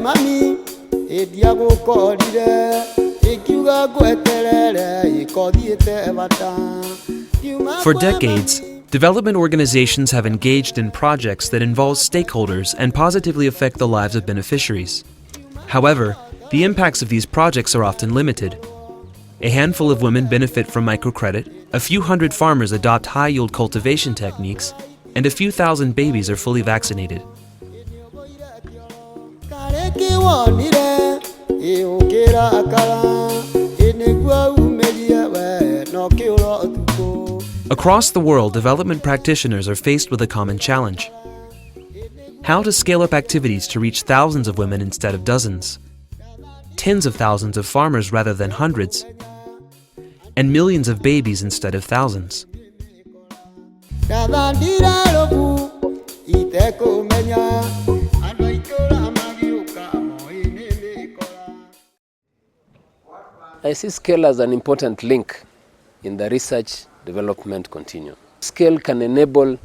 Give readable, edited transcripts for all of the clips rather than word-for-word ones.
For decades, development organizations have engaged in projects that involve stakeholders and positively affect the lives of beneficiaries. However, the impacts of these projects are often limited. A handful of women benefit from microcredit, a few hundred farmers adopt high-yield cultivation techniques, and a few thousand babies are fully vaccinated. Across the world, development practitioners are faced with a common challenge: how to scale up activities to reach thousands of women instead of dozens, tens of thousands of farmers rather than hundreds, and millions of babies instead of thousands. I see scale as an important link in the research development continuum. Scale can enable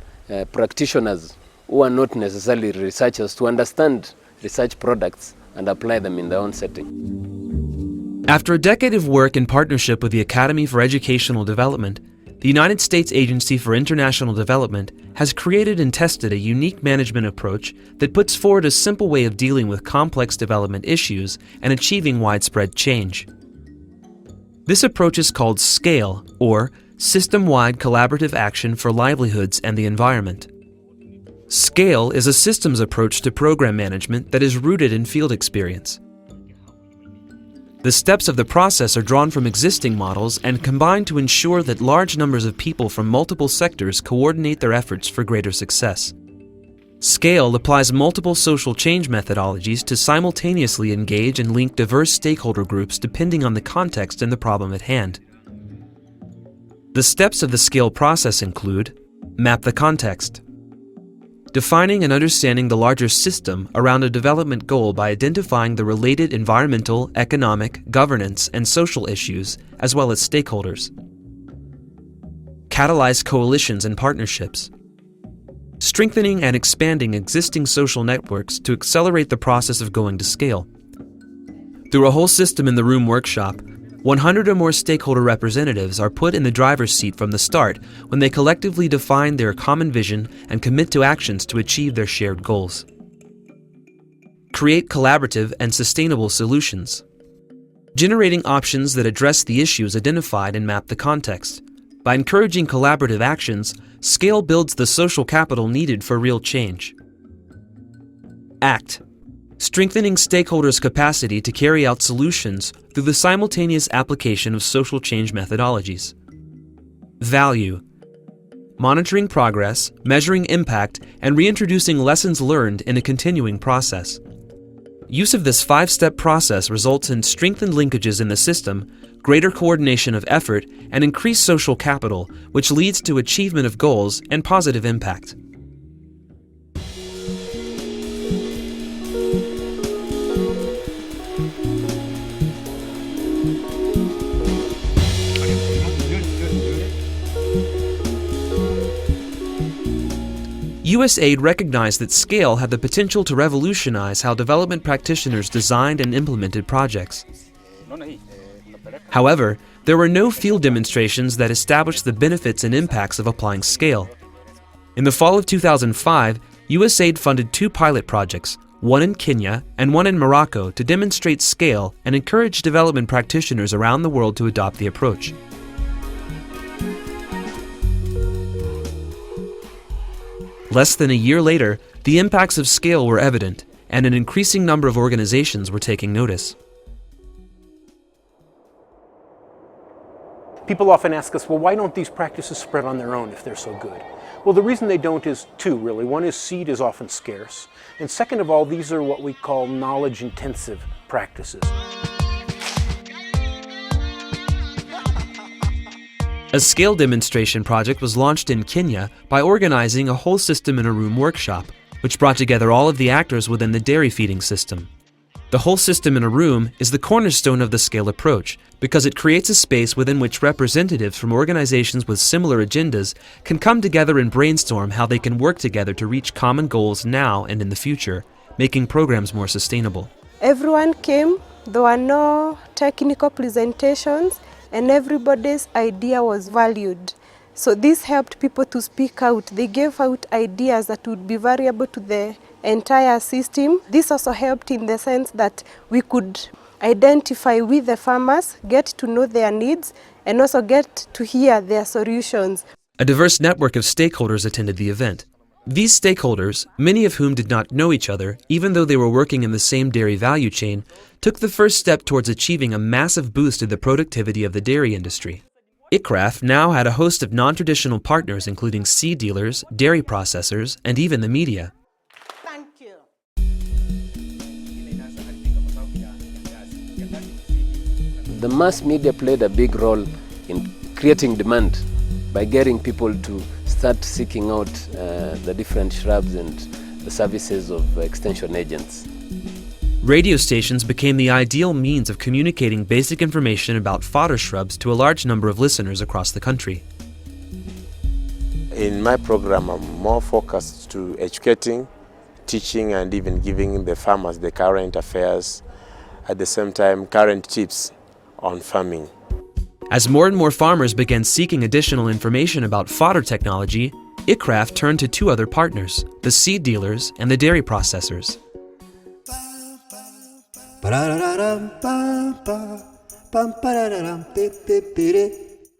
practitioners who are not necessarily researchers to understand research products and apply them in their own setting. After a decade of work in partnership with the Academy for Educational Development, the United States Agency for International Development has created and tested a unique management approach that puts forward a simple way of dealing with complex development issues and achieving widespread change. This approach is called SCALE, or System-Wide Collaborative Action for Livelihoods and the Environment. SCALE is a systems approach to program management that is rooted in field experience. The steps of the process are drawn from existing models and combined to ensure that large numbers of people from multiple sectors coordinate their efforts for greater success. SCALE applies multiple social change methodologies to simultaneously engage and link diverse stakeholder groups depending on the context and the problem at hand. The steps of the SCALE process include: map the context, defining and understanding the larger system around a development goal by identifying the related environmental, economic, governance, and social issues, as well as stakeholders. Catalyze coalitions and partnerships, strengthening and expanding existing social networks to accelerate the process of going to scale. Through a whole system in the room workshop, 100 or more stakeholder representatives are put in the driver's seat from the start when they collectively define their common vision and commit to actions to achieve their shared goals. Create collaborative and sustainable solutions, generating options that address the issues identified and map the context. By encouraging collaborative actions, SCALE builds the social capital needed for real change. Act, strengthening stakeholders' capacity to carry out solutions through the simultaneous application of social change methodologies. Value, monitoring progress, measuring impact, and reintroducing lessons learned in a continuing process. Use of this 5-step process results in strengthened linkages in the system, greater coordination of effort, and increased social capital, which leads to achievement of goals and positive impact. USAID recognized that SCALE had the potential to revolutionize how development practitioners designed and implemented projects. However, there were no field demonstrations that established the benefits and impacts of applying SCALE. In the fall of 2005, USAID funded 2 pilot projects, one in Kenya and one in Morocco, to demonstrate SCALE and encourage development practitioners around the world to adopt the approach. Less than a year later, the impacts of SCALE were evident, and an increasing number of organizations were taking notice. People often ask us, well, why don't these practices spread on their own if they're so good? Well, the reason they don't is 2, really. One is seed is often scarce. And second of all, these are what we call knowledge-intensive practices. A SCALE demonstration project was launched in Kenya by organizing a whole system in a room workshop, which brought together all of the actors within the dairy feeding system. The whole system in a room is the cornerstone of the SCALE approach because it creates a space within which representatives from organizations with similar agendas can come together and brainstorm how they can work together to reach common goals now and in the future, making programs more sustainable. Everyone came, there were no technical presentations, and everybody's idea was valued. So this helped people to speak out. They gave out ideas that would be variable to the entire system. This also helped in the sense that we could identify with the farmers, get to know their needs, and also get to hear their solutions. A diverse network of stakeholders attended the event. These stakeholders, many of whom did not know each other, even though they were working in the same dairy value chain, took the first step towards achieving a massive boost in the productivity of the dairy industry. ICRAF now had a host of non-traditional partners including seed dealers, dairy processors, and even the media. Thank you. The mass media played a big role in creating demand by getting people to start seeking out the different shrubs and the services of extension agents. Radio stations became the ideal means of communicating basic information about fodder shrubs to a large number of listeners across the country. In my program, I'm more focused to educating, teaching, and even giving the farmers the current affairs, at the same time current tips on farming. As more and more farmers began seeking additional information about fodder technology, ICRAF turned to two other partners, the seed dealers and the dairy processors.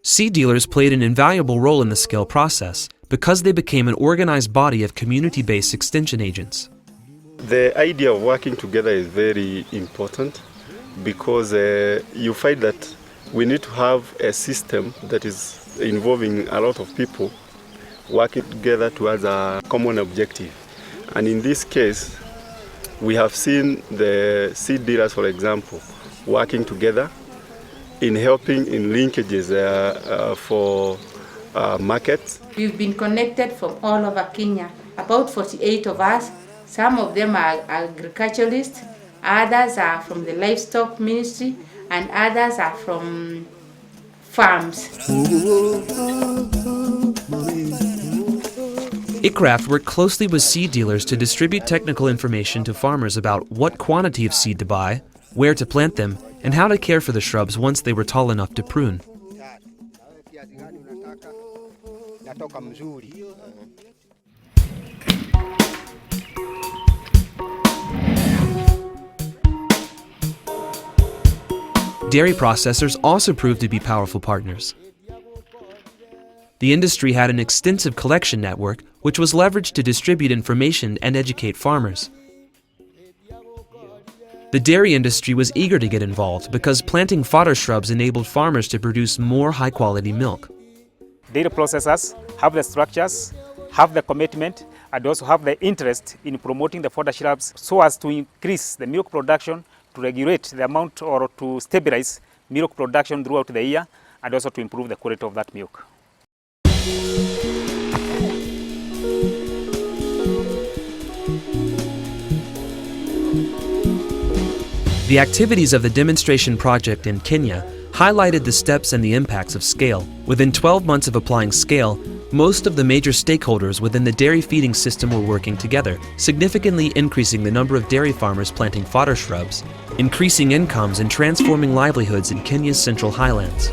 Seed dealers played an invaluable role in the scale process because they became an organized body of community-based extension agents. The idea of working together is very important because you find that we need to have a system that is involving a lot of people working together towards a common objective. And in this case, we have seen the seed dealers, for example, working together in helping in linkages for markets. We've been connected from all over Kenya, about 48 of us. Some of them are agriculturalists, others are from the livestock ministry, and others are from farms. ICRAF worked closely with seed dealers to distribute technical information to farmers about what quantity of seed to buy, where to plant them, and how to care for the shrubs once they were tall enough to prune. Dairy processors also proved to be powerful partners. The industry had an extensive collection network which was leveraged to distribute information and educate farmers. The dairy industry was eager to get involved because planting fodder shrubs enabled farmers to produce more high-quality milk. Dairy processors have the structures, have the commitment, and also have the interest in promoting the fodder shrubs so as to increase the milk production, to regulate the amount or to stabilize milk production throughout the year, and also to improve the quality of that milk. The activities of the demonstration project in Kenya highlighted the steps and the impacts of scale. Within 12 months of applying scale, most of the major stakeholders within the dairy feeding system were working together, significantly increasing the number of dairy farmers planting fodder shrubs, increasing incomes and transforming livelihoods in Kenya's central highlands.